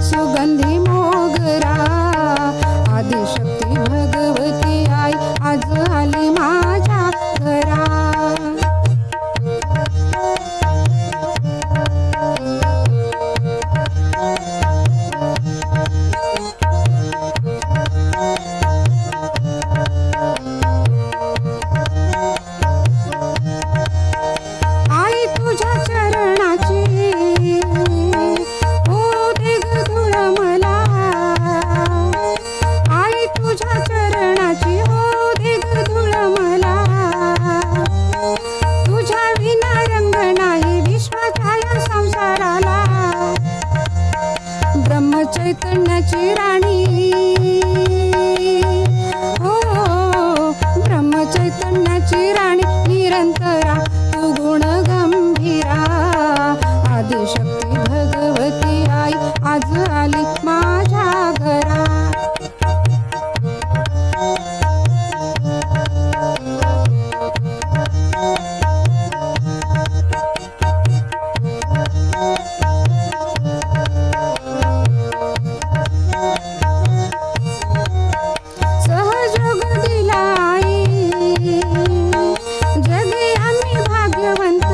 सुगंधी मोगरा आदिशक्ती भगवती आई आज आली माझ्या घरा. आई तुझ्या चरणाची हो दे ग धूळ मला. आई तुझ्या चरणाची हो दे ग धूळ मला. तुझ्या विना रंग नाही विश्वाच्या या संसाराला. ब्रह्मचैतन्याची राणी हो ब्रह्मचैतन्याची राणी निरंतरा तू गुण गंभीरा. आदिशक्ती भगवती आई आज आली माझ्या घरा. सहयोग दिला आई जगे आम्ही भाग्यवंत.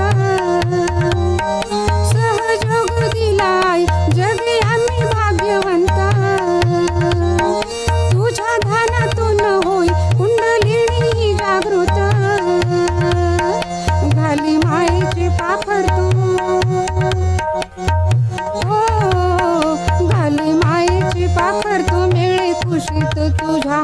सहयोग दिला आई जगे आम्ही भाग्यवंत. तुझ्या ध्यानातून होई कुंडलिनी ही जागृत. घाली मायेचे पाखर तू हो घाली मायेचे पाखर तू मिळे खुशीत तुझ्या